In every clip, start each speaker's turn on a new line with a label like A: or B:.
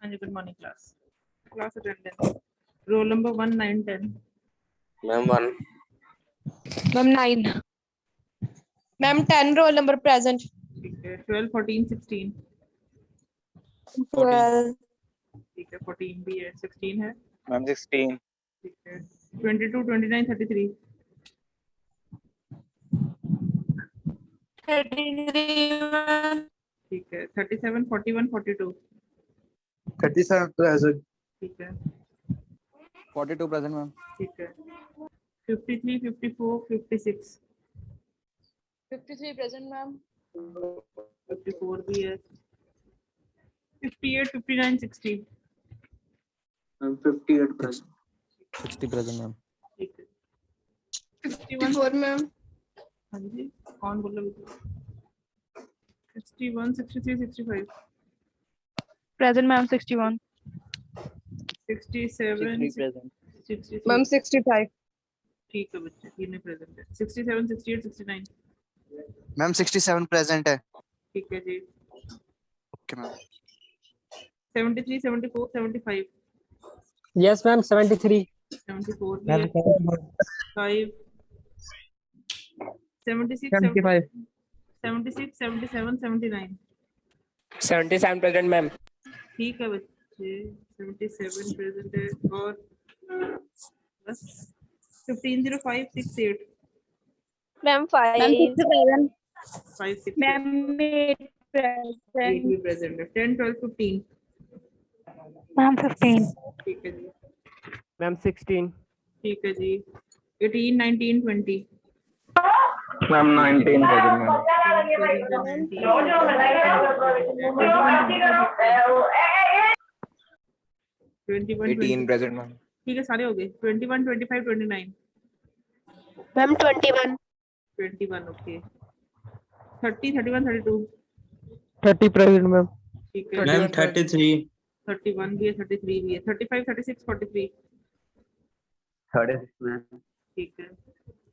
A: And good morning, class. Class attendance. Roll number 1, 9, 10.
B: Ma'am 1.
C: Ma'am 9. Ma'am 10 roll number present.
A: Okay. 12, 14, 16.
C: 12.
A: ठीक है 14 भी है 16 है
B: Ma'am 16.
A: ठीक है 22, 29, 33.
C: 33.
A: ठीक है 37, 41, 42.
B: 37 present.
A: ठीक है
B: 42 present, ma'am.
A: ठीक है 53, 54, 56.
C: 53 present, ma'am.
A: 54 भी है 58, 59, 60.
B: Ma'am 58 present. 60 present, ma'am.
A: ठीक है 61.
C: 54, ma'am.
A: हाँ जी कौन बोल रहा है 61, 63, 65.
C: Present, ma'am. 61.
A: 67,
B: present.
A: 63.
C: Ma'am 65.
A: ठीक है बच्चे तीन प्रेजेंट है 67, 68, 69.
B: Ma'am 67 present है.
A: ठीक है जी
B: Okay, ma'am.
A: 73, 74, 75.
D: Yes, ma'am. 73.
A: 74 भी
D: Ma'am,
A: है 5 76,
D: 75.
A: 76, 77, 79.
D: 77 present, ma'am.
A: ठीक है बच्चे 77 प्रेजेंट है और बस 150568.
C: Ma'am 5.
A: 5 6
C: Ma'am 8 present.
A: भी प्रेजेंट है 10 12 15.
C: Ma'am 15.
A: ठीक है जी
D: Ma'am 16.
A: ठीक है जी 18 19 20.
B: Ma'am 19 present, ma'am. 18 present, ma'am.
A: ठीक है सारे हो गए 21 25 29.
C: Ma'am 21.
A: 21 ओके 30 31 32.
D: 30 present, ma'am.
A: ठीक है
B: Ma'am 33.
A: 31 भी है 33 भी है 35 36 43.
B: 36, ma'am.
A: ठीक है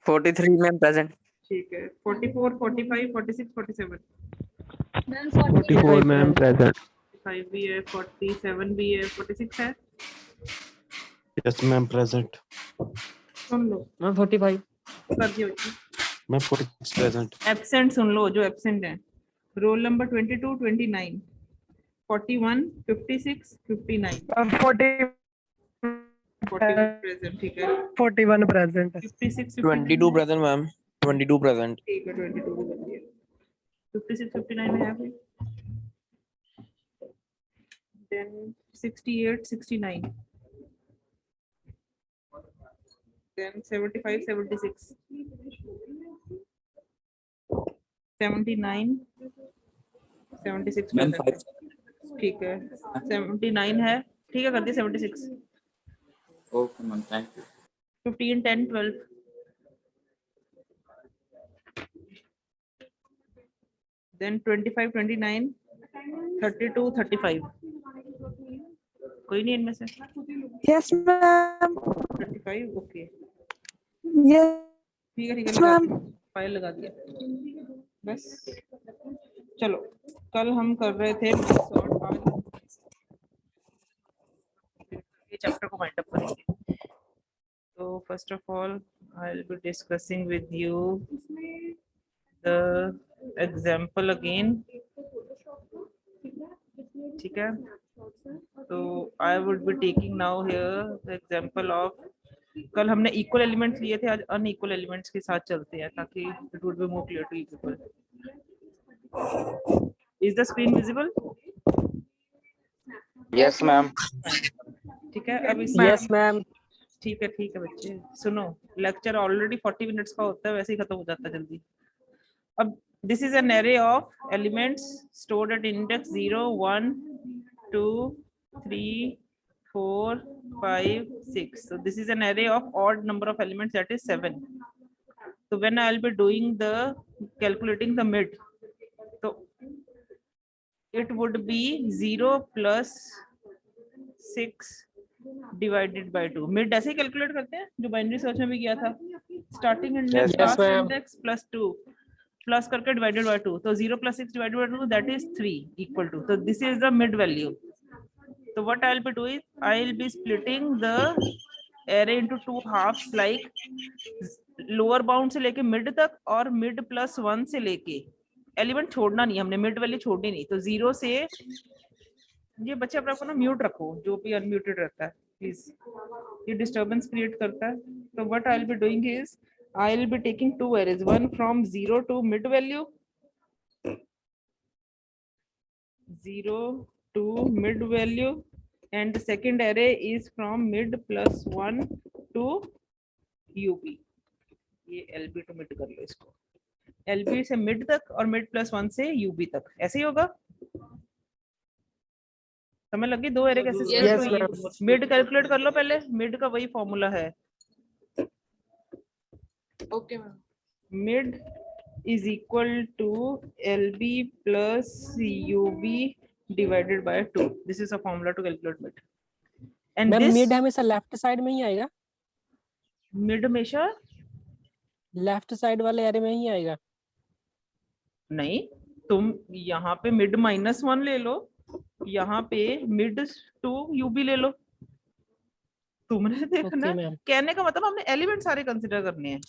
B: 43, ma'am present.
A: ठीक है 44 45 46 47.
C: Ma'am
D: 44, ma'am. Present.
A: 5 भी है 47 भी है 46 है.
E: Yes, ma'am, present.
A: सुन लो
D: Ma'am 45.
A: कर दियो जी
E: Ma'am, 46 present.
A: एब्सेंट सुन लो जो एब्सेंट है. Roll number 22 29 41 56 59.
D: 40.
A: 41 प्रेजेंट ठीक है
D: 41 present.
A: 56
B: 22 present, ma'am. 22 present.
A: ठीक है 22 भी कर दिया 56 59 में है कोई then 68 69 then 75 76 79 76
B: Ma'am,
A: present है. ठीक है 79 है ठीक है कर दिया 76
B: Okay, ma'am. Thank you.
A: 15 10 12. then 25 29 32 35. कोई नहीं इनमें से
C: Yes, ma'am.
A: 35 ओके
C: Yes,
A: ठीक है
C: ma'am.
A: फाइल लगा दिया बस. चलो कल हम कर रहे थे और आज ये चैप्टर को वाइंड अप करेंगे. तो first of all I will be discussing with you the example again. ठीक है तो I would be taking now here the example of कल हमने इक्वल एलिमेंट्स लिए थे, आज अनइक्वल एलिमेंट्स के साथ चलते हैं ताकि it would be more clear to you people. Is the screen visible?
B: Yes, ma'am.
A: ठीक है, अब इसमें
D: यस मैम।
A: ठीक है बच्चे सुनो, लेक्चर ऑलरेडी 40 मिनट्स का होता है, वैसे ही खत्म हो जाता है जल्दी। अब this is N array of elements stored at index 0 1 2 3 4 5 6. So this is an array of odd number of elements, that is 7. So when I'll be doing the calculating the mid, so it would be 0 plus 6 divided by 2. Mid ऐसे ही calculate करते हैं जो binary search में भी किया था, starting index
B: Yes,
A: last
D: ma'am.
A: Index plus 2 plus करके divided by 2, तो 0 plus 6 divided by 2, that is 3 equal to, so this is the mid value. So what I'll be doing, I'll be splitting the array into two halves, like lower bound से लेके mid तक और mid plus 1 से लेके, element छोड़ना नहीं हमने, mid value छोड़नी नहीं, तो 0 से ये बच्चे अपने को ना म्यूट रखो, जो भी अनम्यूटेड रहता है प्लीज, ये डिस्टरबेंस क्रिएट करता है। तो what I will be doing is I will be taking two arrays, one from 0 to mid value, 0 to mid value, and the second array is from mid plus 1 to ub. ये lb to mid कर लो इसको, lb से mid तक और mid plus 1 से ub तक, ऐसे ही होगा। समझ लगी दो एरे कैसे
D: Yes,
A: split हुई? मिड कैलकुलेट कर लो पहले, मिड का वही फॉर्मूला है,
F: okay ma'am.
A: Mid is equal to lb plus ub divided by 2. This is a formula to calculate mid. And
G: ma'am
A: this
G: mid हमेशा लेफ्ट साइड में ही आएगा,
A: mid हमेशा
G: लेफ्ट साइड वाले एरे में ही आएगा।
A: नहीं, तुम यहाँ पे मिड -1 ले लो, यहाँ पे मिड टू यूबी ले लो, तुमने देखना
G: ओके मैम,
A: कहने का मतलब हमने एलिमेंट सारे कंसिडर करने हैं।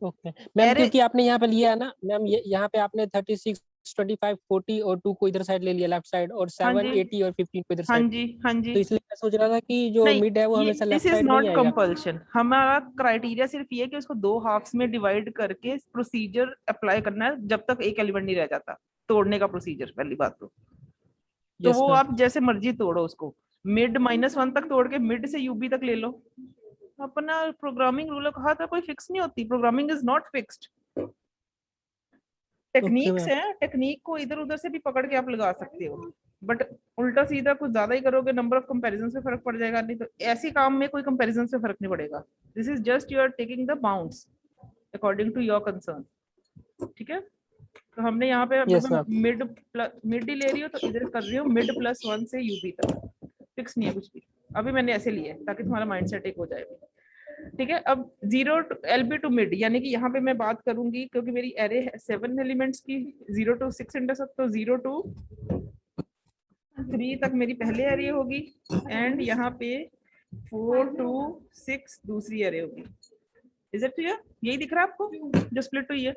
G: ओके मैम,
A: अरे-
G: क्योंकि आपने यहाँ पे लिया है ना मैम, यहाँ पे आपने 36 25 40 और 2 को इधर साइड ले लिया लेफ्ट साइड, और 7
A: जी।
G: 80 और 15 को इधर
A: हाँ
G: साइड,
A: जी हाँ जी,
G: तो इसलिए मैं सोच रहा था कि जो
A: नहीं,
G: मिड है वो हमेशा
A: दिस
G: लेफ्ट
A: इज
G: साइड में
A: नॉट
G: ही आएगा।
A: कंपल्शन, हमारा क्राइटेरिया सिर्फ ये है कि उसको दो हाफ्स में डिवाइड करके प्रोसीजर अप्लाई करना है जब तक एक एलिमेंट नहीं रह जाता, तोड़ने का प्रोसीजर पहली बात तो
G: Yes,
A: वो
G: ma'am.
A: आप जैसे मर्जी तोड़ो उसको, मिड -1 तक तोड़ के मिड से यूबी तक ले लो, अपना प्रोग्रामिंग रूल कहा था, कोई फिक्स नहीं होती, programming is not fixed, techniques
G: ma'am.
A: है, टेक्निक को इधर उधर से भी पकड़ के आप लगा सकते हो, बट उल्टा सीधा कुछ ज्यादा ही करोगे, नंबर ऑफ कंपैरिजन से फर्क पड़ जाएगा, नहीं तो ऐसी काम में कोई कंपैरिजन से फर्क नहीं पड़ेगा। This is just you are taking the bounds according to your concern, ठीक है। तो हमने यहाँ पे
G: Yes, ma'am.
A: मिड ही ले रही हो तो इधर कर रही हूँ मिड +1 से यूबी तक, फिक्स नहीं है कुछ भी, अभी मैंने ऐसे लिया है ताकि तुम्हारा माइंड सेट एक हो जाए, ठीक है। अब 0 LB टू मिड, यानी कि यहाँ पे मैं बात करूंगी क्योंकि मेरी एरे है 7 एलिमेंट्स की, 0 to 6 इंडेक्स, तो 0 to 3 तक मेरी पहले एरे होगी, एंड यहाँ पे 4 to 6 दूसरी एरे होगी। Is it clear? यही दिख रहा है आपको जो स्प्लिट हुई है?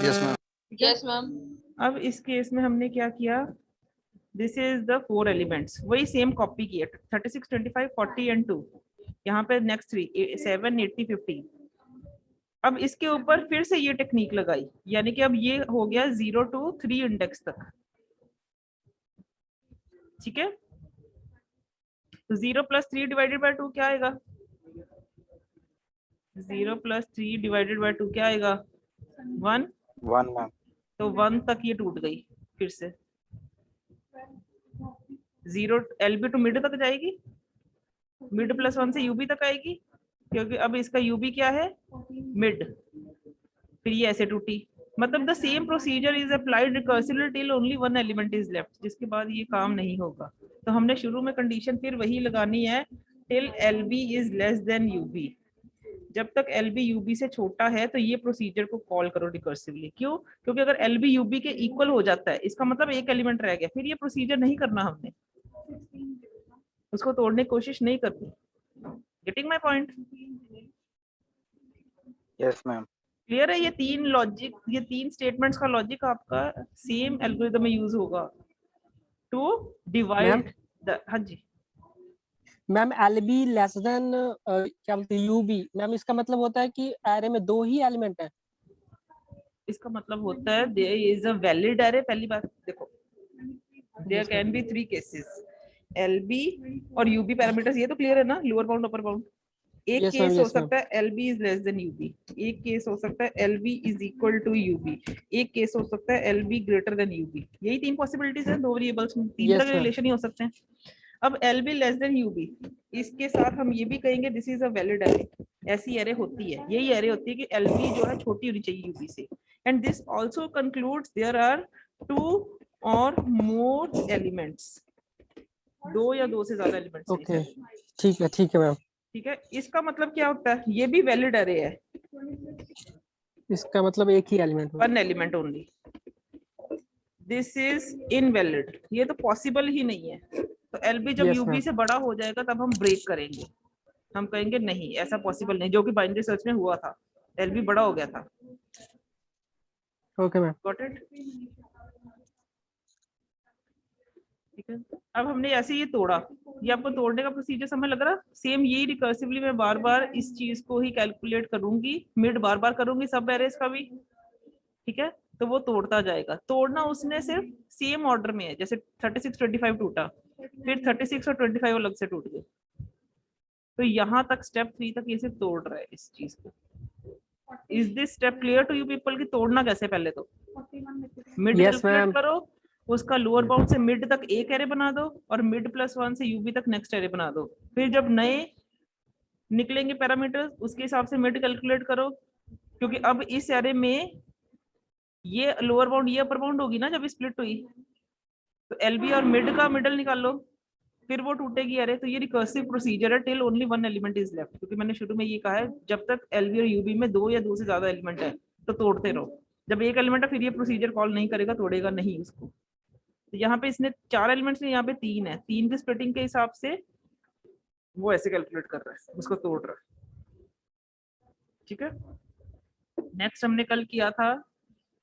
B: Yes, ma'am.
F: Yes ma'am.
A: अब इस केस में हमने क्या किया, दिस इज द 4 एलिमेंट्स, वही सेम कॉपी की है, 36 25 40 एंड 2, यहाँ पे नेक्स्ट 3 7 80 50। अब इसके ऊपर फिर से ये टेक्निक लगाई, यानी कि अब ये हो गया 0 to 3 इंडेक्स तक, ठीक है। तो 0 + 3 डिवाइडेड बाय 2 क्या आएगा, 0 + 3 डिवाइडेड बाय 2 क्या आएगा, 1,
B: 1, ma'am.
A: तो 1 तक ये टूट गई, फिर से 0 LB टू मिड तक जाएगी, मिड +1 से यूबी तक आएगी, क्योंकि अब इसका यूबी क्या है, मिड, फिर ये ऐसे टूटी, मतलब the same procedure is applied recursively till only one element is left, जिसके बाद ये काम नहीं होगा। तो हमने शुरू में कंडीशन फिर वही लगानी है, till LB is less than UB, जब तक LB UB से छोटा है तो ये प्रोसीजर को कॉल करो रिकर्सिवली। क्यों? क्योंकि अगर LB UB के इक्वल हो जाता है, इसका मतलब एक एलिमेंट रह गया, फिर ये प्रोसीजर नहीं करना हमने, उसको तोड़ने की कोशिश नहीं करनी। Getting my point?
B: Yes, ma'am.
A: Clear है? ये तीन लॉजिक, ये तीन स्टेटमेंट्स का लॉजिक आपका सेम एल्गोरिथम में यूज होगा टू डिवाइड द, हाँ जी
G: मैम LB लेस देन क्या बोलते हैं UB, मैम इसका मतलब होता है कि एरे में 2 ही एलिमेंट है।
A: इसका मतलब होता है there is a valid array. पहली बात देखो, there
G: Yes,
A: can be 3 cases, LB और UB पैरामीटर्स, ये तो क्लियर है ना, लोअर बाउंड अपर बाउंड। एक
G: Yes, ma'am,
A: केस हो
G: yes, ma'am.
A: सकता है LB is less than UB, एक केस हो सकता है LB is equal to UB, एक केस हो सकता है LB ग्रेटर देन UB। यही 3 पॉसिबिलिटीज है, 2 वेरिएबल्स में 3
G: Yes,
A: तरह के
G: ma'am.
A: रिलेशन ही हो सकते हैं। अब LB लेस देन UB, इसके साथ हम ये भी कहेंगे this is a valid array. ऐसी एरे होती है, यही एरे होती है कि LB जो है छोटी होनी चाहिए UB से। And this also concludes there are 2 और मोर एलिमेंट्स, 2 या 2 से ज्यादा एलिमेंट्स हैं इस
G: Okay.
A: array में।
G: ठीक है मैम।
A: ठीक है, इसका मतलब क्या होता है, ये भी वैलिड एरे है,
G: इसका मतलब एक ही एलिमेंट होगा।
A: 1 element only. This is invalid, ये तो पॉसिबल ही नहीं है। तो LB जब
G: Yes,
A: UB
G: ma'am.
A: से बड़ा हो जाएगा तब हम ब्रेक करेंगे, हम कहेंगे नहीं ऐसा पॉसिबल नहीं, जो कि बाइनरी सर्च में हुआ था, LB बड़ा हो गया था।
G: Okay, ma'am.
A: Got it? ठीक है, अब हमने ऐसे ये तोड़ा, ये आपको तोड़ने का प्रोसीजर समझ लग रहा? सेम यही रिकर्सिवली मैं बार बार इस चीज को ही कैलकुलेट करूंगी, मिड बार बार करूंगी सब एरेस का भी। ठीक है, तो वो तोड़ता जाएगा। तोड़ना उसने सिर्फ सेम ऑर्डर में है, जैसे 36 25 टूटा, फिर 36 और 25 अलग से टूट गए। तो यहाँ तक स्टेप 3 तक ये सिर्फ तोड़ रहा है इस चीज को। Is this step clear to you people? की तोड़ना कैसे? पहले तो मिड
G: Yes,
A: कैलकुलेट
G: ma'am.
A: करो, उसका लोअर बाउंड से मिड तक एक एरे बना दो, और मिड प्लस 1 से यूबी तक नेक्स्ट एरे बना दो। फिर जब नए निकलेंगे पैरामीटर्स उसके हिसाब से मिड कैलकुलेट करो, क्योंकि अब इस एरे में ये लोअर बाउंड ये अपर बाउंड होगी ना जब स्प्लिट हुई, तो एलबी और मिड का मिडल निकाल लो, फिर वो टूटेगी एरे। तो ये रिकर्सिव प्रोसीजर है till only 1 element is left, क्योंकि मैंने शुरू में ये कहा है जब तक एलबी और यूबी में 2 या 2 से ज्यादा एलिमेंट है तो तोड़ते रहो। जब एक एलिमेंट है फिर ये प्रोसीजर कॉल नहीं करेगा, तोड़ेगा नहीं उसको। तो यहाँ पे इसने 4 एलिमेंट्स ने, यहाँ पे 3 है, 3 की स्प्लिटिंग के हिसाब से वो ऐसे कैलकुलेट कर रहा है, उसको तोड़ रहा है। ठीक है, नेक्स्ट हमने कल किया था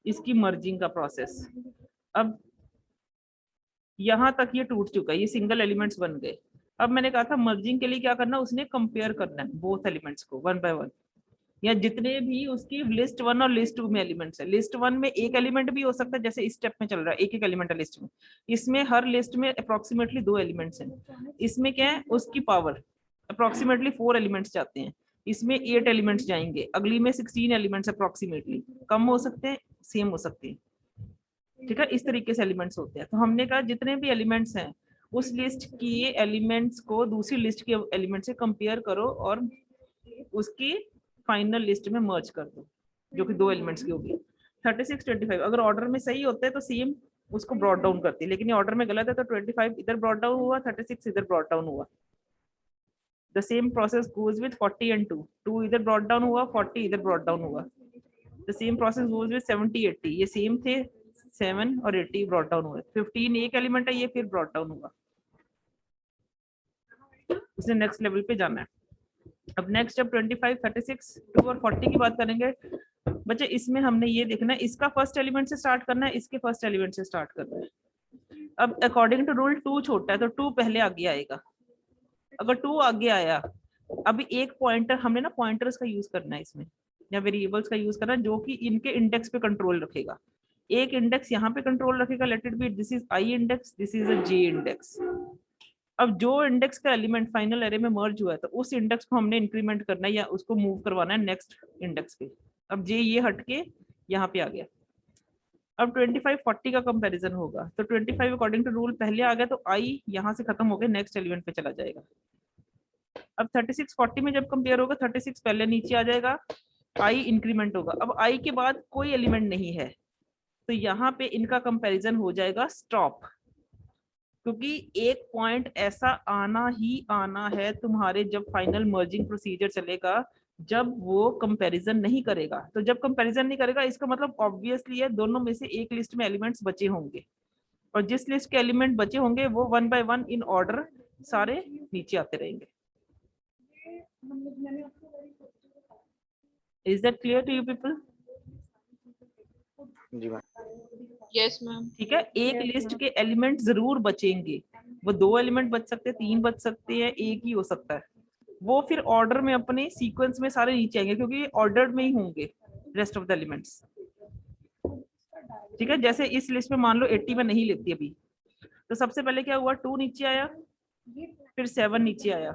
A: इसकी मर्जिंग का प्रोसेस। अब यहां तक ये टूट चुका है, ये सिंगल एलिमेंट्स बन गए। अब मैंने कहा था मर्जिंग के लिए क्या करना, उसने कंपेयर करना है बोथ एलिमेंट्स को 1 बाय 1, या जितने भी उसकी लिस्ट 1 और लिस्ट 2 में एलिमेंट्स है। लिस्ट 1 में एक एलिमेंट भी हो सकता है, जैसे इस स्टेप में चल रहा है एक एक एलिमेंट है लिस्ट में, इसमें हर लिस्ट में अप्रोक्सीमेटली 2 एलिमेंट्स हैं। इसमें क्या है, उसकी पावर अप्रोक्सीमेटली 4 एलिमेंट्स जाते हैं, इसमें 8 एलिमेंट्स जाएंगे, अगली में 16 एलिमेंट्स अप्रोक्सीमेटली, कम हो सकते हैं सेम हो सकते हैं। ठीक है, इस तरीके से एलिमेंट्स होते हैं। तो हमने कहा जितने भी एलिमेंट्स हैं उस लिस्ट की एलिमेंट्स को दूसरी लिस्ट के एलिमेंट से कंपेयर करो और उसकी फाइनल लिस्ट में मर्ज कर दो, जो कि 2 एलिमेंट्स की होगी। 36 25 अगर ऑर्डर में सही होते हैं तो सेम उसको ब्रॉट डाउन करती है, लेकिन ये ऑर्डर में गलत है तो 25 इधर ब्रॉट डाउन हुआ, 36 इधर ब्रॉट डाउन हुआ। The same process goes with 40 and 2, 2 इधर ब्रॉट डाउन हुआ, 40 इधर ब्रॉट डाउन हुआ। The same process goes with 70 80, ये सेम थे 7 और 80 ब्रॉट डाउन हुए। 15 एक एलिमेंट है, ये फिर ब्रॉट डाउन हुआ, उसने नेक्स्ट लेवल पे जाना है। अब नेक्स्ट जब 25 36 2 और 40 की बात करेंगे बच्चे, इसमें हमने ये देखना है इसका फर्स्ट एलिमेंट से स्टार्ट करना है, इसके फर्स्ट एलिमेंट से स्टार्ट करना है। अब अकॉर्डिंग टू रूल 2 छोटा है तो 2 पहले आगे आएगा। अगर 2 आगे आया, अभी एक पॉइंटर हमने ना पॉइंटर्स का यूज करना है इसमें, या वेरिएबल्स का यूज करना है जो कि इनके इंडेक्स पे कंट्रोल रखेगा। एक इंडेक्स यहाँ पे कंट्रोल रखेगा, let it be this is I index, this is a J index. अब जो इंडेक्स का एलिमेंट फाइनल एरे में मर्ज हुआ है तो उस इंडेक्स को हमने इंक्रीमेंट करना है या उसको मूव करवाना है नेक्स्ट इंडेक्स पे। अब जे ये हट के यहाँ पे आ गया। अब 25 40 का कंपैरिजन होगा, तो 25 अकॉर्डिंग टू रूल पहले आ गया तो आई यहाँ से खत्म होकर नेक्स्ट एलिमेंट पे चला जाएगा। अब 36 40 में जब कंपेयर होगा 36 पहले नीचे आ जाएगा, आई इंक्रीमेंट होगा। अब आई के बाद कोई एलिमेंट नहीं है तो यहाँ पे इनका कंपैरिजन हो जाएगा स्टॉप, क्योंकि एक पॉइंट ऐसा आना ही आना है तुम्हारे जब फाइनल मर्जिंग प्रोसीजर चलेगा जब वो कंपैरिजन नहीं करेगा। तो जब कंपैरिजन नहीं करेगा इसका मतलब ऑब्वियसली है दोनों में से एक लिस्ट में एलिमेंट्स बचे होंगे, और जिस लिस्ट के एलिमेंट बचे होंगे वो 1 बाय 1 इन ऑर्डर सारे नीचे आते रहेंगे। Is that clear to you people?
B: जी मैम।
F: Yes, ma'am.
A: ठीक है, एक लिस्ट के एलिमेंट जरूर बचेंगे, वो 2 एलिमेंट बच सकते हैं, 3 बच सकते हैं, एक ही हो सकता है, वो फिर ऑर्डर में अपने सीक्वेंस में सारे नीचे आएंगे क्योंकि ये ऑर्डर्ड में ही होंगे रेस्ट ऑफ द एलिमेंट्स। ठीक है, जैसे इस लिस्ट में मान लो 80 में नहीं लेती अभी, तो सबसे पहले क्या हुआ, 2 नीचे आया, फिर 7 नीचे आया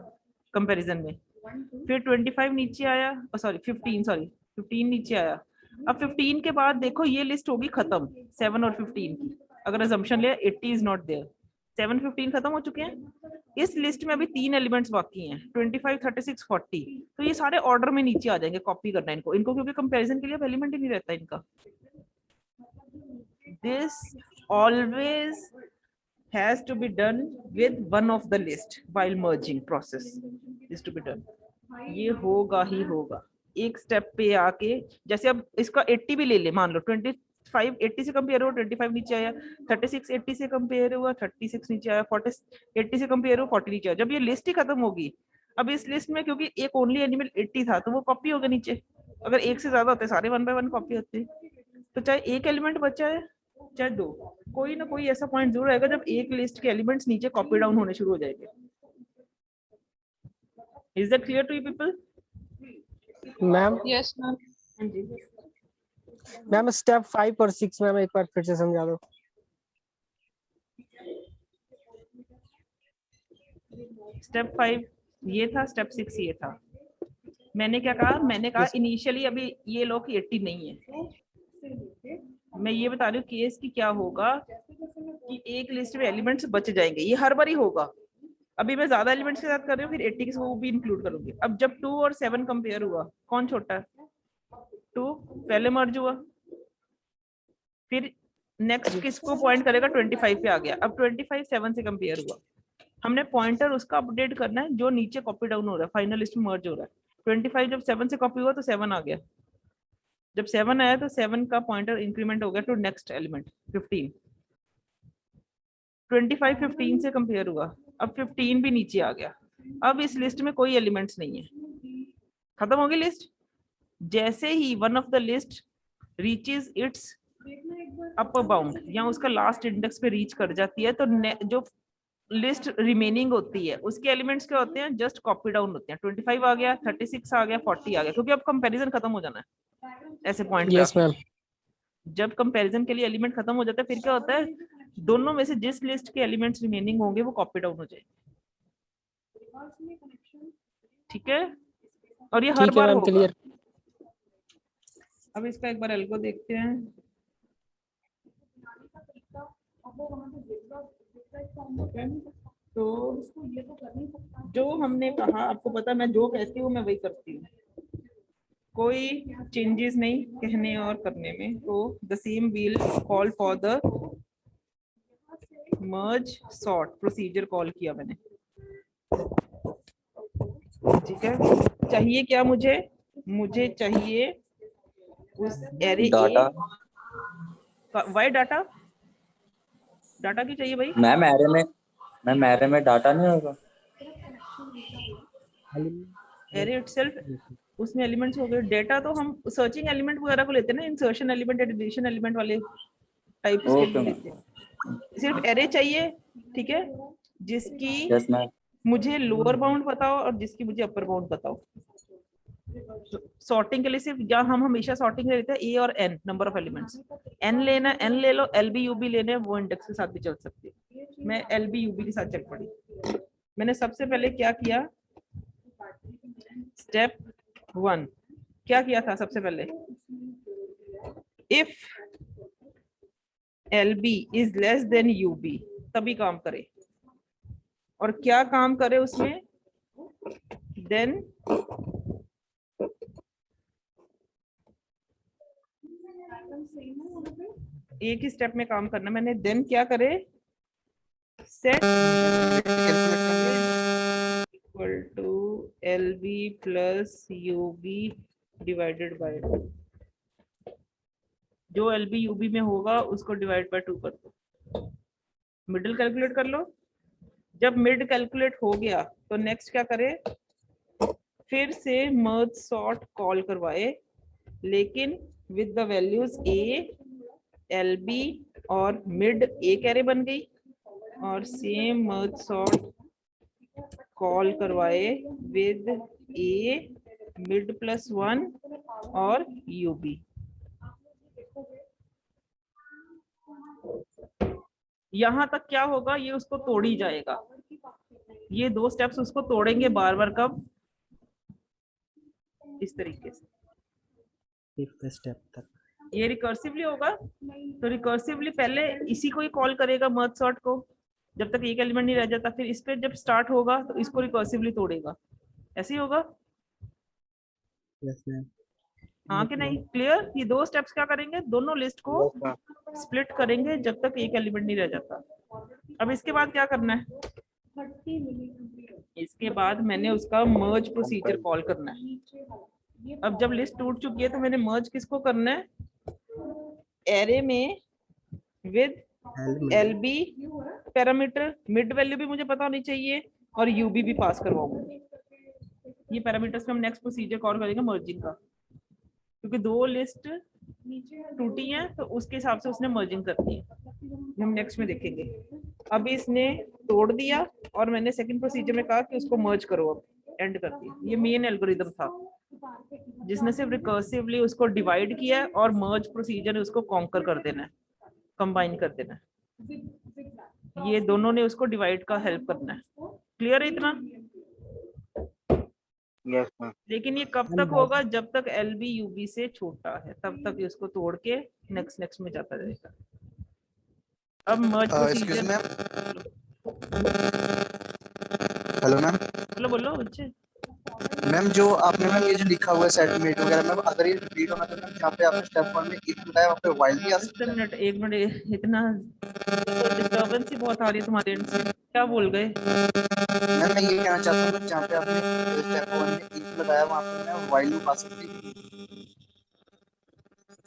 A: कंपैरिजन में, फिर 25 नीचे आया, सॉरी 15 नीचे आया। अब 15 के बाद देखो ये लिस्ट होगी खत्म 7 और 15 की, अगर अजम्पशन ले 80 इज नॉट देयर, 7 15 खत्म हो चुके हैं। इस लिस्ट में अभी 3 एलिमेंट्स बाकी हैं, 25 36 40, तो ये सारे ऑर्डर में नीचे आ जाएंगे, कॉपी करना है इनको क्योंकि कंपैरिजन के लिए एलिमेंट ही नहीं रहता इनका। This always has to be done with one of the list while merging process is to be done। ये होगा ही होगा एक स्टेप पे आके, जैसे अब इसका 80 भी ले ले, मान लो 25 80 से कंपेयर हुआ 25 नीचे आया, 36 80 से कंपेयर हुआ 36 नीचे आया, 40 80 से कंपेयर हुआ 40 नीचे आया। जब ये लिस्ट ही खत्म होगी, अब इस लिस्ट में क्योंकि एक ओनली एनिमल 80 था तो वो कॉपी हो गया नीचे, अगर एक से ज्यादा होते सारे 1 by 1 कॉपी होते, तो चाहे एक एलिमेंट बचा है चाहे 2, कोई ना कोई ऐसा पॉइंट जरूर आएगा जब एक लिस्ट के एलिमेंट्स नीचे कॉपी डाउन होने शुरू हो जाएंगे। Is that clear to you people?
G: Ma'am
F: Yes, ma'am.
A: हाँ जी,
G: मैम स्टेप 5 और 6 मैम एक बार फिर से समझा दो।
A: स्टेप 5 ये था, स्टेप 6 ये था। मैंने क्या कहा, मैंने कहा इनिशियली अभी ये लो कि 80 नहीं है, मैं ये बता रही हूँ केस की क्या होगा कि एक लिस्ट में एलिमेंट्स बच जाएंगे, ये हर बार ही होगा। अभी मैं ज्यादा एलिमेंट्स के साथ कर रही हूँ, फिर 80 के वो भी इंक्लूड करूंगी। अब जब 2 और 7 कंपेयर हुआ, कौन छोटा है? 2 पहले मर्ज हुआ, फिर नेक्स्ट किसको पॉइंट करेगा, 25 पे आ गया। अब 25 7 से कंपेयर हुआ, हमने पॉइंटर उसका अपडेट करना है जो नीचे कॉपी डाउन हो रहा है, फाइनल लिस्ट में मर्ज हो रहा है। 25 जब 7 से कॉपी हुआ तो 7 आ गया, जब 7 आया तो 7 का पॉइंटर इंक्रीमेंट हो गया टू नेक्स्ट एलिमेंट 15। 25 15 से कंपेयर हुआ, अब 15 भी नीचे आ गया। अब इस लिस्ट में कोई एलिमेंट्स नहीं है, खत्म हो गई लिस्ट। जैसे ही one of the list reaches its upper bound या उसका लास्ट इंडेक्स पे रीच कर जाती है, तो जो लिस्ट रिमेनिंग होती है उसके एलिमेंट्स क्या होते हैं, जस्ट कॉपी डाउन होते हैं। 25 आ गया, 36 आ गया, 40 आ गया, क्योंकि अब कंपैरिजन खत्म हो जाना है ऐसे पॉइंट
G: यस मैम।
A: जब कंपैरिजन के लिए एलिमेंट खत्म हो जाता है, फिर क्या होता है, दोनों में से जिस लिस्ट के एलिमेंट्स रिमेनिंग होंगे वो कॉपी डाउन हो जाएंगे। ठीक है, और ये हर बार होगा।
G: क्लियर।
A: अब इसका एक बार एल्गो देखते हैं। तो जो हमने कहा, आपको पता मैं जो कहती हूँ मैं वही करती हूँ, कोई चेंजेस नहीं कहने और करने में। तो the same will call for the merge sort procedure call किया मैंने। ठीक है, चाहिए क्या मुझे चाहिए उस एरे
H: डाटा।
A: वाई डाटा क्यों चाहिए भाई?
H: मैम एरे में डाटा नहीं होगा।
A: एरे इटसेल्फ उसमें एलिमेंट्स हो गए। डेटा तो हम सर्चिंग एलिमेंट वगैरह को लेते हैं ना, इंसर्शन एलिमेंट, डिलीशन एलिमेंट वाले टाइप्स के लिए लेते हैं। सिर्फ एरे चाहिए, ठीक है, जिसकी
H: यस मैम।
A: मुझे लोअर बाउंड बताओ और जिसकी मुझे अपर बाउंड बताओ। सॉर्टिंग के लिए सिर्फ, या हम हमेशा सॉर्टिंग लेते हैं ए और N number of elements. N लेना एन ले लो, एल बी यू बी लेने वो इंडेक्स के साथ भी चल सकती है। मैं एल बी यू बी के साथ चल पड़ी। मैंने सबसे पहले क्या किया, स्टेप 1 क्या किया था सबसे पहले, if L B is less than U B तभी काम करे। और क्या काम करे उसमें, देन एक ही स्टेप में काम करना मैंने। देन क्या करे, set equal to L B plus U B divided by, जो एल बी यू बी में होगा उसको डिवाइड बाय 2 कर दो, मिडिल कैलकुलेट कर लो। जब मिड कैलकुलेट हो गया तो नेक्स्ट क्या करे, फिर से मर्ज सॉर्ट कॉल करवाए, लेकिन with the values A LB और मिड एक एरे बन गई, और सेम मर्ज सॉर्ट कॉल करवाए विद A मिड +1 और UB। यहां तक क्या होगा, ये उसको तोड़ ही जाएगा। ये दो स्टेप्स उसको तोड़ेंगे बार बार, कब? इस तरीके से
I: फिफ्थ स्टेप तक।
A: ये रिकर्सिवली होगा, तो रिकर्सिवली पहले इसी को ही कॉल करेगा मर्ज सॉर्ट को, जब तक एक एलिमेंट नहीं रह जाता। फिर इस पे जब स्टार्ट होगा तो इसको रिकर्सिवली तोड़ेगा। ऐसे ही होगा,
I: यस मैम।
A: हाँ कि नहीं? क्लियर? ये दो स्टेप्स क्या करेंगे, दोनों लिस्ट को
B: Yes, ma'am.
A: स्प्लिट करेंगे जब तक एक एलिमेंट नहीं रह जाता। अब इसके बाद क्या करना है? इसके बाद मैंने उसका मर्ज प्रोसीजर कॉल करना है। अब जब लिस्ट टूट चुकी है तो मैंने मर्ज किसको करना है? एरे में with LB parameter, mid value भी मुझे पता होनी चाहिए और UB भी पास करवाऊंगी। ये पैरामीटर्स में हम नेक्स्ट प्रोसीजर कॉल करेंगे मर्जिंग का, क्योंकि दो लिस्ट टूटी हैं तो उसके हिसाब से उसने मर्जिंग करती है, हम नेक्स्ट में देखेंगे। अभी इसने तोड़ दिया और मैंने सेकंड प्रोसीजर में कहा कि उसको मर्ज करो, अब एंड कर दिया। ये मेन एल्गोरिथम था जिसने सिर्फ रिकर्सिवली उसको डिवाइड किया है और मर्ज प्रोसीजर ने उसको कॉन्कर कर देना है, कंबाइन कर देना है। ये दोनों ने उसको डिवाइड का हेल्प करना है। क्लियर है इतना?
B: Yes, ma'am.
A: लेकिन ये कब तक होगा? जब तक LB UB से छोटा है, तब तक इसको तोड़ के नेक्स्ट में जाता रहेगा। अब मर्ज
B: Excuse me,
A: procedure,
B: hello ma'am.
A: बोलो बच्चे।
B: मैम जो आपने मैम ये जो लिखा हुआ है सेटलमेंट वगैरह मैम, अगर ये रिपीट होना तो मैम यहाँ पे आपने स्टेप 1 में इफ बताया, वहाँ पे व्हाइल भी आ सकता है।
A: एक मिनट, इतना डिस्टर्बेंस ही बहुत आ रही है तुम्हारे एंड से। क्या बोल गए?
B: मैम मैं ये कहना चाहता हूँ जहाँ पे आपने स्टेप 1 में इफ लगाया वहाँ पे मैं व्हाइल लूप आ सकती है।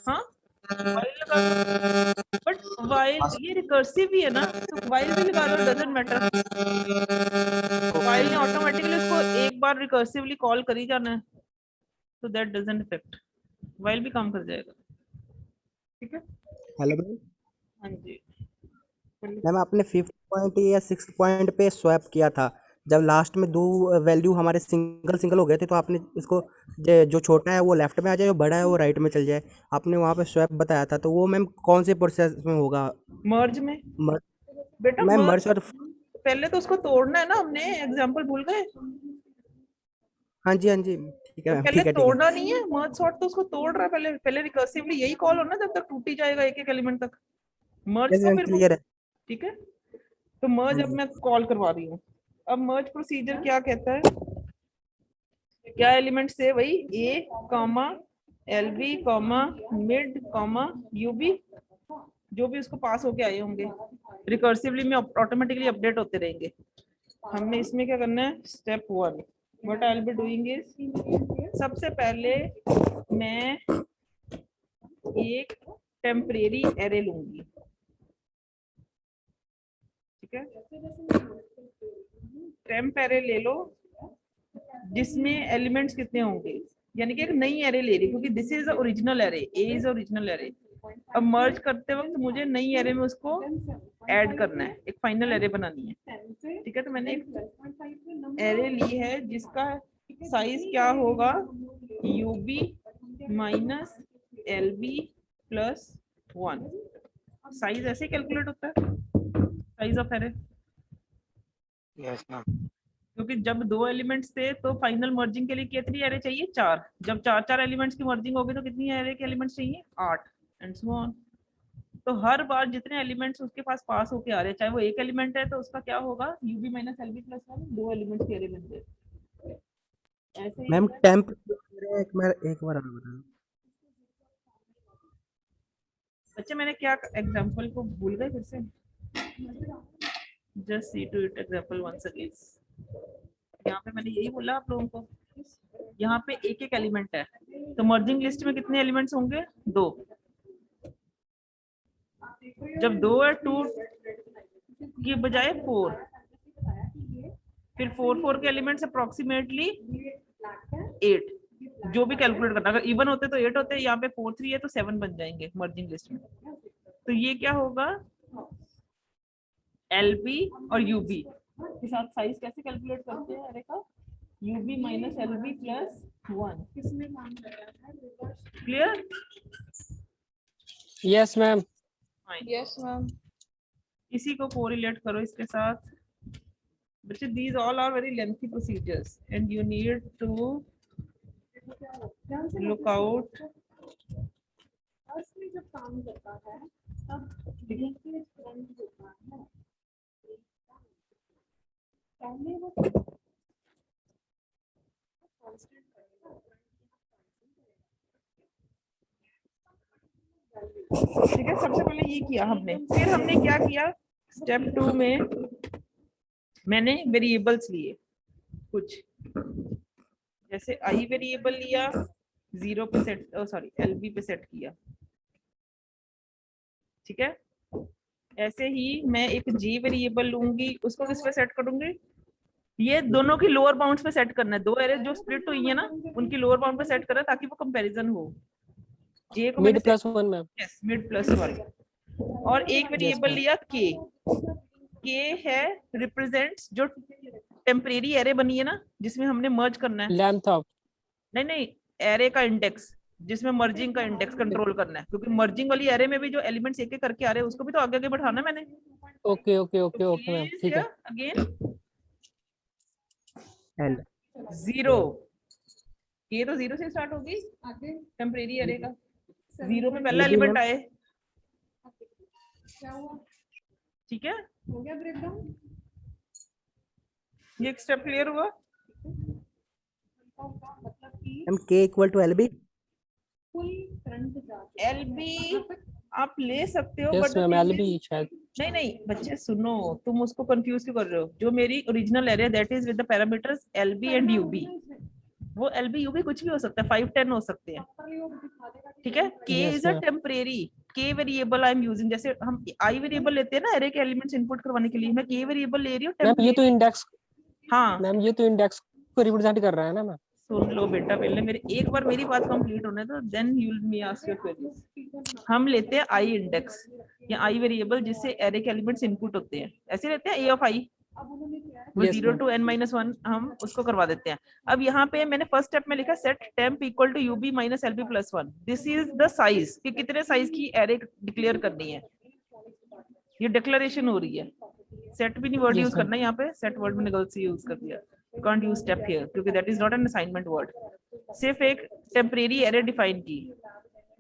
A: हाँ, while लगा दो, बट while ये रिकर्सिव ही है ना, तो while भी लगा लो, डजंट मैटर। while ने ऑटोमेटिकली उसको एक बार रिकर्सिवली कॉल कर ही जाना है, तो दैट डजंट इफेक्ट, while भी काम कर जाएगा। ठीक है?
I: Hello ma'am.
A: हाँ जी।
I: मैम आपने 5th पॉइंट या 6th पॉइंट पे स्वैप किया था, जब लास्ट में दो वैल्यू हमारे सिंगल हो गए थे तो आपने इसको जो छोटा है वो लेफ्ट में आ जाए, जो बड़ा है वो राइट में चल जाए, आपने वहाँ पे स्वैप बताया था। तो वो मैम कौन से प्रोसेस में होगा?
A: मर्ज में बेटा।
I: मैम मर्ज और
A: पहले तो उसको तोड़ना है ना, हमने एग्जांपल भूल गए।
I: हाँ जी ठीक है मैम,
A: पहले
I: ठीक है।
A: तोड़ना नहीं है, मर्ज सॉर्ट तो उसको तोड़ रहा है पहले रिकर्सिवली यही कॉल हो ना, जब तक टूटी जाएगा एक एक एलिमेंट तक। मर्ज तो फिर
I: क्लियर है।
A: ठीक है, तो मर्ज अब मैं कॉल करवा रही हूँ। अब मर्ज प्रोसीजर क्या कहता है? क्या एलिमेंट्स थे? वही A, LB, मिड, UB, जो भी उसको पास होके आए होंगे रिकर्सिवली में ऑटोमेटिकली अपडेट होते रहेंगे। हमने इसमें क्या करना है? Step 1 what I will be doing is, सबसे पहले मैं एक टेम्परेरी एरे लूंगी। ठीक है, टेम्प एरे ले लो जिसमें एलिमेंट्स कितने होंगे, यानी कि एक नई एरे ले रही, क्योंकि this is original array, A is original array. अब मर्ज करते वक्त मुझे नई एरे में उसको ऐड करना है, एक फाइनल एरे बनानी है। ठीक है, तो मैंने एक एरे ली है जिसका साइज क्या होगा? UB minus LB plus 1। Size ऐसे कैलकुलेट होता है, size of array.
B: Yes ma'am.
A: क्योंकि जब दो एलिमेंट्स थे तो फाइनल मर्जिंग के लिए कितनी एरे चाहिए? 4। जब 4 एलिमेंट्स की मर्जिंग होगी तो कितनी एरे के एलिमेंट्स चाहिए? 8 एंड सो ऑन। तो हर बार जितने एलिमेंट्स उसके पास होके आ रहे हैं, चाहे वो एक एलिमेंट है तो उसका क्या होगा? UB माइनस LB प्लस 1, दो एलिमेंट्स की एरे बन जाए। ऐसे ही
I: मैम टेम्प एक बार और बताना।
A: बच्चे मैंने क्या एग्जांपल को भूल गए फिर से? Just see to it example once again. यहाँ पे मैंने यही बोला आप लोगों को, यहाँ पे एक एक एलिमेंट है, तो मर्जिंग लिस्ट में कितने एलिमेंट्स होंगे? 2। जब 2 है 2 की बजाय 4, फिर 4 के एलिमेंट्स अप्रोक्सीमेटली 8, जो भी कैलकुलेट करना। अगर इवन होते तो 8 होते, यहाँ पे 4 3 है तो 7 बन जाएंगे मर्जिंग लिस्ट में। तो ये क्या होगा, LB और UB के साथ साइज कैसे कैलकुलेट करते हैं अरे का, UB minus LB plus 1। Clear?
G: Yes ma'am.
F: Yes, ma'am.
A: इसी को कोरिलेट करो इसके साथ बच्चे। these all are very lengthy procedures and you need to look out। ठीक है, सबसे पहले ये किया हमने, फिर हमने क्या किया, स्टेप 2 में मैंने वेरिएबल्स लिए कुछ, जैसे आई वेरिएबल लिया, 0 पे सेट, सॉरी LB पे सेट किया। ठीक है, ऐसे ही मैं एक G वेरिएबल लूंगी, उसको किस पे सेट करूंगी, ये दोनों की लोअर बाउंड्स पे सेट करना है। दो एरे जो स्प्लिट हुई है ना, उनकी लोअर बाउंड पे सेट करना है ताकि वो कंपैरिजन हो। J को
G: mid plus 1 ma'am.
A: Yes, mid plus 1। और एक वेरिएबल
G: ma'am.
A: लिया K है रिप्रेजेंट्स जो टेम्परेरी एरे बनी है ना, जिसमें हमने मर्ज करना है।
G: लेंथ ऑफ,
A: नहीं, एरे का इंडेक्स, जिसमें मर्जिंग का इंडेक्स कंट्रोल करना है, क्योंकि मर्जिंग वाली एरे में भी जो एलिमेंट्स एक एक करके आ रहे हैं उसको भी तो आगे आगे बढ़ाना है मैंने।
G: Okay okay okay okay ma'am, ठीक है।
A: अगेन
I: L
A: 0, ये तो 0 से स्टार्ट होगी टेम्परेरी एरे का, 0 में पहला
I: ये भी
A: एलिमेंट
I: मैम-
A: आए। ठीक है, ये एक स्टेप क्लियर हुआ।
I: Ma'am K equal to LB।
A: LB आप ले सकते हो,
G: yes
A: but
G: ma'am,
A: the thing
G: LB
A: is-
G: शायद।
A: नहीं बच्चे सुनो, तुम उसको कंफ्यूज क्यों कर रहे हो। जो मेरी original array that is with the parameters LB and UB, वो LB UB कुछ भी हो सकता है, 5 10 हो सकते हैं। ठीक है, K
G: Yes,
A: is a
G: ma'am.
A: Temporary, K variable I am using. जैसे हम I वेरिएबल लेते हैं ना एरे के एलिमेंट्स इनपुट करवाने के लिए, मैं K वेरिएबल ले रही हूँ
G: मैम ये तो
A: टेम्परेरी।
G: इंडेक्स,
A: हाँ
G: मैम ये तो इंडेक्स को रिप्रेजेंट कर रहा है ना मैम।
A: सुन लो बेटा, पहले मेरे एक बार मेरी बात कंप्लीट होने दो, then you will me ask your queries. हम लेते हैं I इंडेक्स या I वेरिएबल जिससे एरे के एलिमेंट्स इनपुट होते हैं, ऐसे लेते हैं A ऑफ I, वो
G: Yes,
A: 0
G: ma'am.
A: to n-1 हम उसको करवा देते हैं। अब यहाँ पे मैंने फर्स्ट स्टेप में लिखा set temp equal to UB minus LB plus 1। This is the size कि कितने साइज की एरे डिक्लेयर करनी है, ये डिक्लेरेशन हो रही है। सेट भी नहीं वर्ड
G: Yes,
A: यूज
G: ma'am.
A: करना है यहाँ पे, सेट वर्ड मैंने गलत से यूज कर दिया, कांट यूज स्टेप हियर क्योंकि that is not an assignment word. सिर्फ एक टेम्परेरी एरे डिफाइन की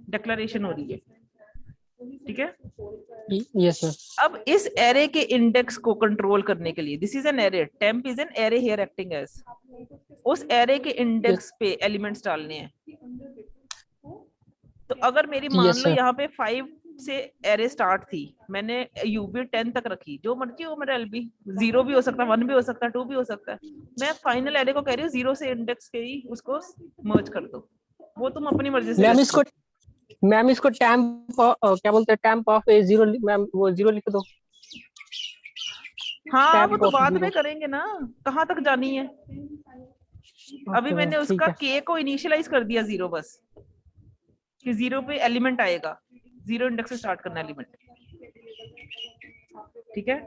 A: डिक्लेरेशन हो रही है। ठीक है,
G: यस मैम।
A: अब इस एरे के इंडेक्स को कंट्रोल करने के लिए, this is an array, temp is an array here acting as, उस एरे के इंडेक्स पे एलिमेंट्स डालने हैं। तो अगर मेरी मान
G: Yes,
A: लो
G: sir.
A: यहाँ पे 5 से एरे स्टार्ट थी, मैंने UB 10 तक रखी, जो मर्जी हो मेरा LB, 0 भी हो सकता है, 1 भी हो सकता है, 2 भी हो सकता है। मैं फाइनल एरे को कह रही हूँ 0 से इंडेक्स के ही उसको मर्ज कर दो, वो तुम अपनी मर्जी से।
G: मैम इसको टेम्प क्या बोलते हैं, टेम्प ऑफ ए 0 मैम, वो 0 लिख दो।
A: हाँ
G: टेम्प
A: वो तो
G: ऑफ
A: बाद
G: 0।
A: में करेंगे ना, कहाँ तक जानी है। अभी मैंने
G: ठीक
A: उसका
G: है।
A: K को इनिशियलाइज कर दिया 0 बस, कि 0 पे एलिमेंट आएगा, 0 इंडेक्स से स्टार्ट करना एलिमेंट। ठीक है,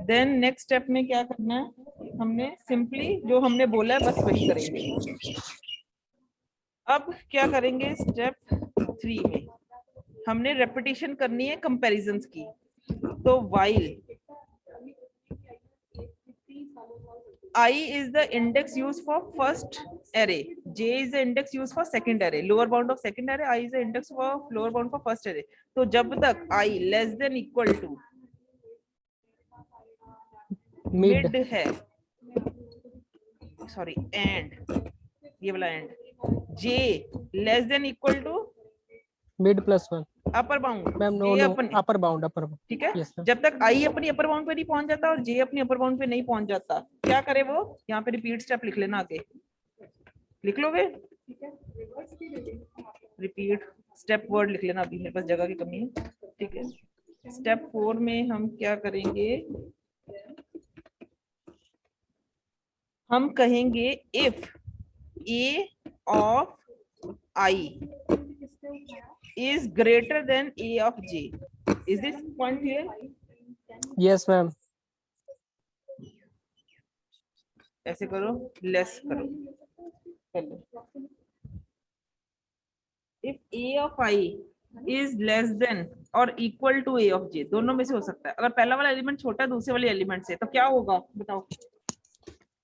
A: देन नेक्स्ट स्टेप में क्या करना है, हमने सिंपली जो हमने बोला है बस वही करेंगे। अब क्या करेंगे, स्टेप 3 में हमने रेपिटेशन करनी है कंपैरिजंस की। तो while I is the index used for first array, J is the index used for second array, lower bound of second array, I is the index for lower bound for first array। तो जब तक I less than equal to
G: mid
A: mid है, sorry and, ये वाला and, J less than equal to
G: mid plus 1
A: upper bound,
G: ma'am. No
A: J
G: no,
A: अपने,
G: upper bound, upper bound.
A: ठीक है,
G: Yes, ma'am.
A: जब तक I अपनी अपर बाउंड पे नहीं पहुंच जाता और J अपनी अपर बाउंड पे नहीं पहुंच जाता, क्या करे वो, यहाँ पे रिपीट स्टेप लिख लेना, आगे लिख लोगे, रिपीट स्टेप वर्ड लिख लेना, अभी मेरे पास जगह की कमी है। ठीक है, स्टेप 4 में हम क्या करेंगे, हम कहेंगे if A of I is greater than A of J. Is this point clear?
G: Yes, ma'am.
A: ऐसे करो, लेस करो पहले. If A of I is less than or equal to A of J, दोनों में से हो सकता है. अगर पहला वाला एलिमेंट छोटा है दूसरे वाले एलिमेंट से, तो क्या होगा बताओ.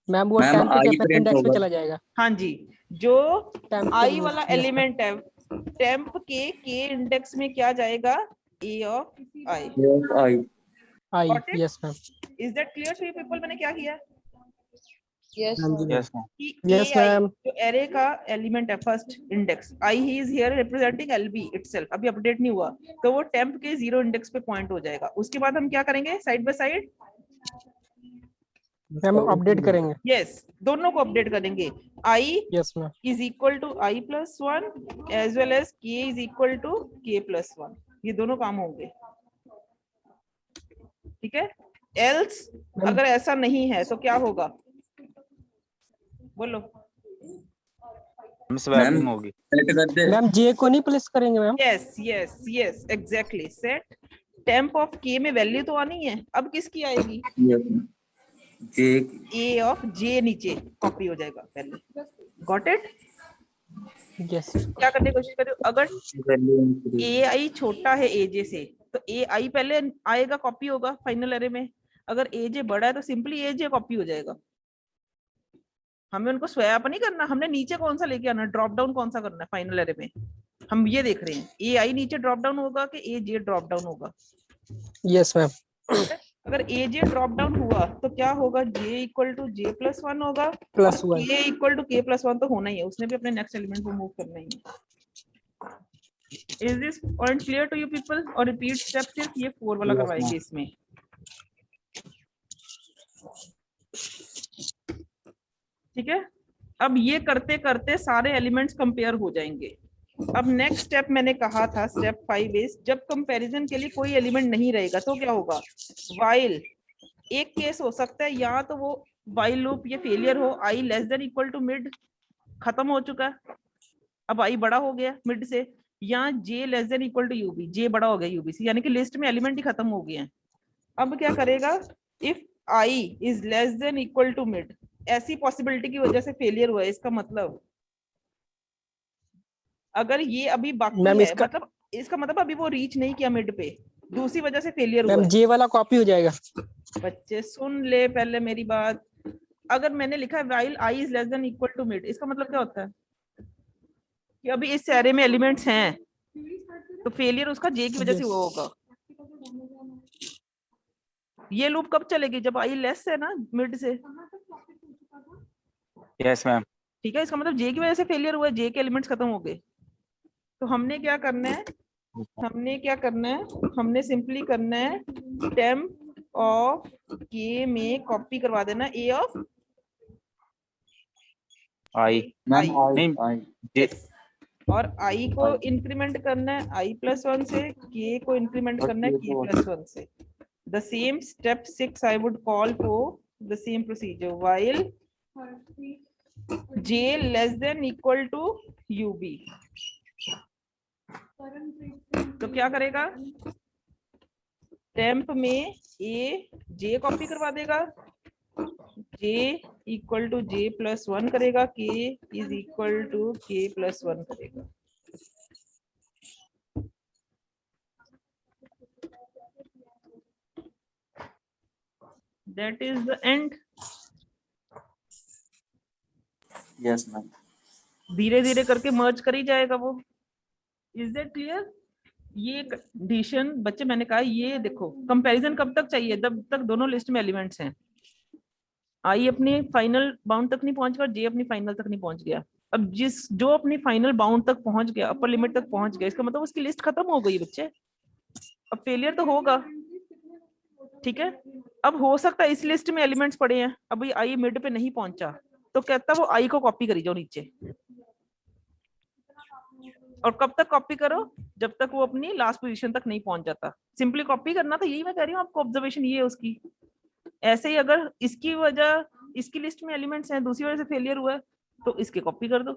G: मैम वो
H: मैम,
G: 10 के
H: I print
G: इंडेक्स पे
H: होगा।
G: चला जाएगा।
A: हाँ जी, जो
G: 10
A: I वाला
G: yes,
A: एलिमेंट है टेम्प के इंडेक्स में क्या जाएगा, A of I.
H: Yes, I.
G: I
A: Got it?
G: yes, ma'am.
A: Is that clear to you people? मैंने क्या किया
F: Yes,
I: हाँ जी
F: ma'am.
E: Yes, ma'am.
A: कि
G: Yes,
A: AI
G: ma'am.
A: जो एरे का एलिमेंट है first index I he is here representing LB itself, अभी update नहीं हुआ, तो वो टेम्प के 0 इंडेक्स पे पॉइंट हो जाएगा. उसके बाद हम क्या करेंगे side by side,
G: ma'am update करेंगे।
A: यस दोनों को अपडेट करेंगे। I
G: yes ma'am.
A: is equal to I plus 1 as well as K is equal to K plus 1, ये दोनों काम होंगे, ठीक है। Else अगर ऐसा नहीं है तो क्या होगा बोलो।
E: स्वैपिंग होगी।
H: सेट कर दे।
G: मैम जे को नहीं प्लेस करेंगे ma'am.
A: Yes yes yes exactly, set temp of K में वैल्यू तो आनी है, अब किसकी आएगी,
H: जे
A: A ऑफ J नीचे कॉपी हो जाएगा पहले। Got it.
G: यस।
A: क्या करने की कोशिश कर रहे हो, अगर AI छोटा है AJ से तो AI पहले आएगा, कॉपी होगा फाइनल एरे में। अगर AJ बड़ा है तो सिंपली AJ कॉपी हो जाएगा। हमें उनको स्वैप नहीं करना, हमने नीचे कौन सा लेके आना, ड्रॉप डाउन कौन सा करना है फाइनल एरे में, हम ये देख रहे हैं AI नीचे ड्रॉप डाउन होगा कि AJ ड्रॉप डाउन होगा।
G: Yes ma'am.
A: अगर AJ ड्रॉप डाउन हुआ तो क्या होगा, J equal to J plus 1 होगा,
G: plus one.
A: K equal to K plus 1 तो होना ही है, उसने भी अपने नेक्स्ट एलिमेंट को मूव करना ही है। Is this point clear to you people? और रिपीट स्टेप सिर्फ ये 4 वाला करवाएंगे इसमें। ठीक है, अब ये करते करते सारे एलिमेंट्स कंपेयर हो जाएंगे। अब नेक्स्ट स्टेप मैंने कहा था स्टेप 5 इज, जब कंपैरिजन के लिए कोई एलिमेंट नहीं रहेगा तो क्या होगा, व्हाइल एक केस हो सकता है, या तो वो व्हाइल लूप ये फेलियर हो, I less than equal to mid खत्म हो चुका है, अब I बड़ा हो गया मिड से, या J less than equal to UB, J बड़ा हो गया यूबी से, यानी कि लिस्ट में एलिमेंट ही खत्म हो गए हैं। अब क्या करेगा, if I is less than equal to mid, ऐसी पॉसिबिलिटी की वजह से फेलियर हुआ है, इसका मतलब अगर ये अभी बाकी है, मतलब इसका मतलब अभी वो रीच नहीं किया मिड पे, दूसरी वजह से फेलियर हुआ
G: मैम
A: है।
G: जे वाला कॉपी हो जाएगा।
A: बच्चे सुन ले पहले मेरी बात, अगर मैंने लिखा है while I is less than equal to mid, इसका मतलब क्या होता है कि अभी इस एरे में एलिमेंट्स हैं तो फेलियर उसका J की वजह से हुआ होगा। ये लूप कब चलेगी, जब I लेस है ना मिड से।
E: Yes ma'am.
A: ठीक है, इसका मतलब J की वजह से फेलियर हुआ है, J के एलिमेंट्स खत्म हो गए। तो हमने क्या करना है, हमने सिंपली करना है टेम्प ऑफ K में कॉपी करवा देना A ऑफ
E: आई
H: नहीं
A: और I को इंक्रीमेंट करना है I प्लस 1 से, K को इंक्रीमेंट करना है K प्लस 1 से। The same step 6 I would call for the same procedure while J less than equal to UB। तो क्या करेगा, टेम्प में A J कॉपी करवा देगा, J equal to J plus 1 करेगा, K is equal to K plus 1 करेगा। That is the end।
H: Yes ma'am.
A: धीरे धीरे करके मर्ज कर ही जाएगा वो। Is that clear? ये कंडीशन बच्चे मैंने कहा, ये देखो कंपैरिजन कब तक चाहिए, जब तक दोनों लिस्ट में एलिमेंट्स हैं। I अपनी फाइनल बाउंड तक नहीं पहुंच गया, J अपनी फाइनल तक नहीं पहुंच गया। अब जो अपनी फाइनल बाउंड तक पहुंच गया, अपर लिमिट तक पहुंच गया, इसका मतलब उसकी लिस्ट खत्म हो गई बच्चे। अब फेलियर तो होगा, ठीक है। अब हो सकता है इस लिस्ट में एलिमेंट्स पड़े हैं, अभी I मिड पे नहीं पहुंचा, तो कहता है वो I को कॉपी करी जाओ नीचे। और कब तक कॉपी करो, जब तक वो अपनी लास्ट पोजीशन तक नहीं पहुंच जाता। सिंपली कॉपी करना था, यही मैं कह रही हूँ आपको, ऑब्जर्वेशन ये है उसकी। ऐसे ही अगर इसकी वजह, इसकी लिस्ट में एलिमेंट्स हैं, दूसरी वजह से फेलियर हुआ है, तो इसके कॉपी कर दो,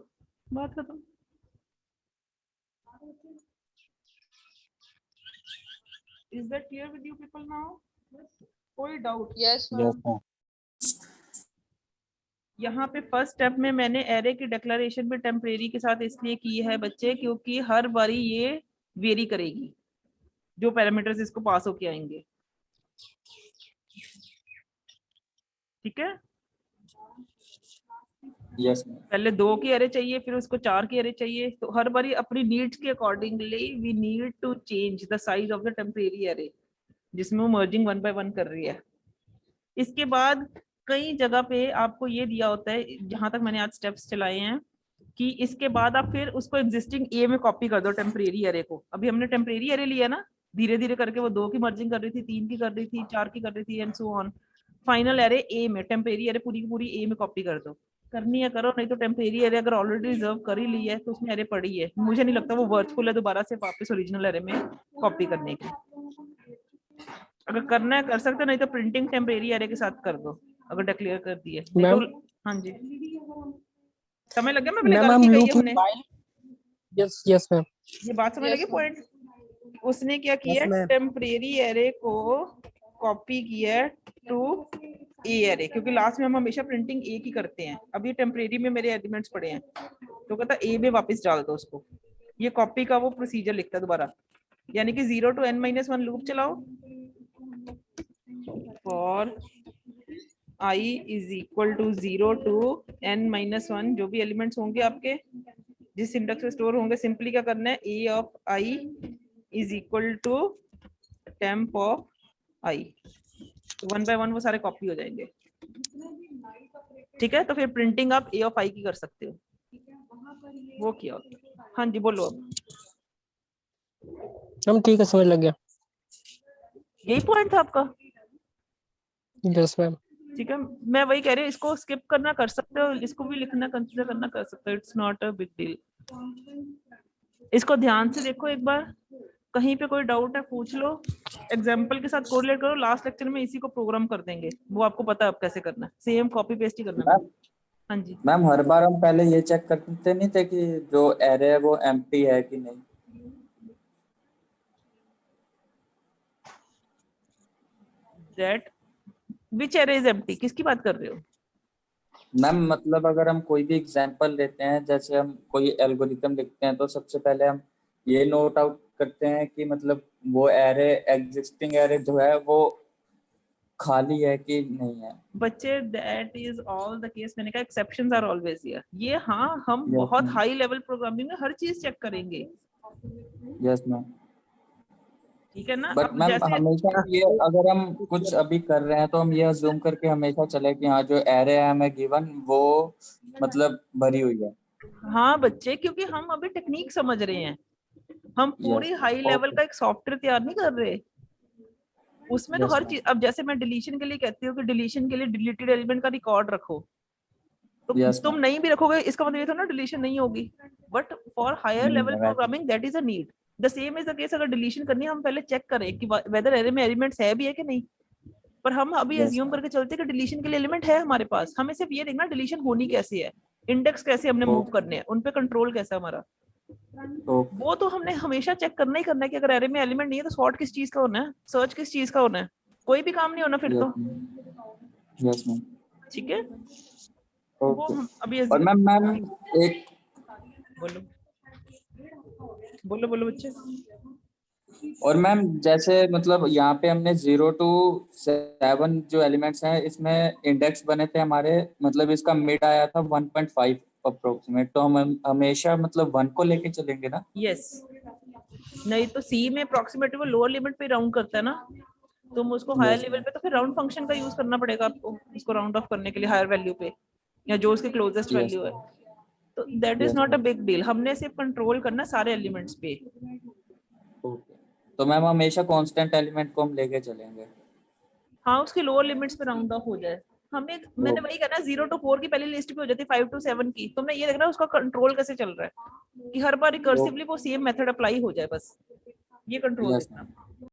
A: बात खत्म। Is that clear with you people now? कोई doubt?
F: Yes,
H: Yes,
F: ma'am.
H: ma'am.
A: यहाँ पे फर्स्ट स्टेप में मैंने एरे की डिक्लेरेशन भी टेम्परेरी के साथ इसलिए की है बच्चे, क्योंकि हर बारी ये वेरी करेगी जो पैरामीटर्स इसको पास होके आएंगे। ठीक है,
H: Yes, ma'am.
A: पहले 2 की एरे चाहिए, फिर उसको 4 की एरे चाहिए, तो हर बारी अपनी नीड्स के accordingly we need to change the size of the temporary array जिसमें वो मर्जिंग 1 by 1 कर रही है। इसके बाद कई जगह पे आपको ये दिया होता है, जहां तक मैंने आज स्टेप्स चलाए हैं, कि इसके बाद आप फिर उसको एग्जिस्टिंग ए में कॉपी कर दो टेम्परेरी एरे को। अभी हमने टेम्परेरी एरे लिया ना, धीरे धीरे करके वो 2 की मर्जिंग कर रही थी, 3 की कर रही थी, 4 की कर रही थी, and so on. Final array A में, टेम्परेरी एरे पूरी की पूरी ए में कॉपी कर दो। करनी है करो, नहीं तो टेम्परेरी एरे अगर ऑलरेडी रिजर्व कर ही ली है तो उसमें एरे पड़ी है, मुझे नहीं लगता वो वर्थफुल है दोबारा से वापस ओरिजिनल एरे में कॉपी करने की। अगर करना है कर सकते हो, नहीं तो प्रिंटिंग टेम्परेरी एरे के साथ कर दो अगर डिक्लेयर कर दिए। नहीं
G: मैम,
A: तो हाँ जी, समय लग गया, मैं
G: मैम
A: कर
G: हम
A: ही गई
G: लूप
A: हमने।
G: Yes yes ma'am.
A: ये बात समझ
F: Yes,
A: लगी
F: ma'am.
A: पॉइंट? उसने क्या किया,
I: Yes, ma'am.
A: टेम्परेरी एरे को कॉपी किया टू ए एरे, क्योंकि लास्ट में हम हमेशा प्रिंटिंग ए की करते हैं। अब ये टेम्परेरी में मेरे एलिमेंट्स पड़े हैं, तो कहता ए में वापस डाल दो उसको। ये कॉपी का वो प्रोसीजर लिखता है दोबारा, यानी कि 0 to n-1 लूप चलाओ for i is equal to 0 to n-1, जो भी एलिमेंट्स होंगे आपके जिस सिंटेक्स में स्टोर होंगे, सिंपली क्या करना है, a of i is equal to temp of i, तो 1 by 1 वो सारे कॉपी हो जाएंगे। ठीक है, तो फिर प्रिंटिंग आप a of i की कर सकते हो, वो किया होता। हाँ जी बोलो। अब
G: हम ठीक है, समझ लग गया।
A: यही पॉइंट था आपका?
G: Yes ma'am.
A: ठीक है, मैं वही कह रही हूँ, इसको स्किप करना कर सकते हो, इसको भी लिखना कंसीडर करना कर सकते हो, it's not a big deal. इसको ध्यान से देखो एक बार, कहीं पे कोई डाउट है पूछ लो, एग्जांपल के साथ कोरिलेट करो। लास्ट लेक्चर में इसी को प्रोग्राम कर देंगे, वो आपको पता है अब कैसे करना है, सेम कॉपी पेस्ट ही करना है। हाँ जी
H: मैम, हर बार हम पहले ये चेक करते नहीं थे कि जो एरे है वो एम्प्टी है कि नहीं?
A: That which array is empty, किसकी बात कर रहे हो?
H: मैम मतलब अगर हम कोई भी एग्जांपल लेते हैं, जैसे हम कोई एल्गोरिथम लिखते हैं, तो सबसे पहले हम ये नोट आउट करते हैं कि मतलब वो एरे, एग्जिस्टिंग एरे जो है वो खाली है कि नहीं है।
A: बच्चे that is all the case, मैंने कहा एक्सेप्शंस आर ऑलवेज हियर। ये हाँ, हम
H: Yes,
A: बहुत
H: ma'am.
A: हाई लेवल प्रोग्रामिंग में हर चीज चेक करेंगे,
H: यस मैम।
A: ठीक है ना।
H: बट
A: अब
H: मैम
A: जैसे
H: हमेशा ये, अगर हम कुछ अभी कर रहे हैं तो हम ये अज्यूम करके हमेशा चले कि हाँ जो एरे है हमें गिवन वो मतलब भरी हुई है।
A: हाँ बच्चे, क्योंकि हम अभी टेक्निक समझ रहे हैं, हम पूरी
H: Yes.
A: High level
H: Okay.
A: का एक सॉफ्टवेयर तैयार नहीं कर रहे। उसमें तो
H: Yes,
A: हर
H: ma'am.
A: चीज, अब जैसे मैं डिलीशन के लिए कहती हूँ कि डिलीशन के लिए डिलीटेड एलिमेंट का रिकॉर्ड रखो, तो
H: Yes,
A: तुम
H: ma'am.
A: नहीं भी रखोगे इसका मतलब ये तो ना डिलीशन नहीं होगी, बट फॉर हायर
H: नहीं
A: लेवल
H: है,
A: programming that is a need. The same is the case, अगर डिलीशन करनी है हम पहले चेक करें कि वेदर एरे में एलिमेंट्स है भी है कि नहीं। पर हम अभी
H: Yes,
A: एज्यूम
H: ma'am.
A: करके चलते हैं कि डिलीशन के लिए एलिमेंट है हमारे पास, हमें सिर्फ ये देखना डिलीशन होनी कैसी है, इंडेक्स कैसे हमने मूव
H: Okay.
A: करने हैं, उन पे कंट्रोल कैसा है हमारा,
H: Okay.
A: वो तो हमने हमेशा चेक करना ही करना है कि अगर एरे में एलिमेंट नहीं है तो सॉर्ट किस चीज का होना है, सर्च किस चीज का होना है, कोई भी काम नहीं होना फिर
H: Yes,
A: तो।
H: ma'am. Yes, ma'am.
A: ठीक है, वो
H: Okay.
A: हम अभी
H: और मैम एक,
A: बोलो बोलो बोलो बच्चे।
H: और मैम जैसे मतलब यहाँ पे हमने 0 to 7 जो एलिमेंट्स हैं इसमें इंडेक्स बने थे हमारे, मतलब इसका मिड आया था 1.5 अप्रोक्सीमेट, तो हम हमेशा मतलब 1 को लेके चलेंगे ना?
A: यस, नहीं तो सी में अप्रोक्सीमेट वो लोअर लिमिट पे राउंड करता है ना, तुम उसको हायर
H: Yes,
A: लेवल
H: ma'am.
A: पे तो फिर राउंड फंक्शन का यूज करना पड़ेगा आपको, इसको राउंड ऑफ करने के लिए हायर वैल्यू पे, या जो उसकी क्लोजेस्ट
H: Yes,
A: वैल्यू है, तो that is
H: Yes,
A: not a
H: ma'am.
A: Big deal. हमने सिर्फ कंट्रोल करना सारे एलिमेंट्स पे।
H: Okay. तो मैम हमेशा कांस्टेंट एलिमेंट को हम लेके चलेंगे।
A: हाँ, उसकी लोअर लिमिट्स पे राउंड ऑफ हो जाए। हमें, मैंने वही कहना 0 to 4 की पहली लिस्ट पे हो जाती है, 5 to 7 की, तुमने ये देखना उसका कंट्रोल कैसे चल रहा है कि हर बार रिकर्सिवली वो सेम मेथड अप्लाई हो जाए, बस ये कंट्रोल
H: Yes,
A: देखना।
H: ma'am.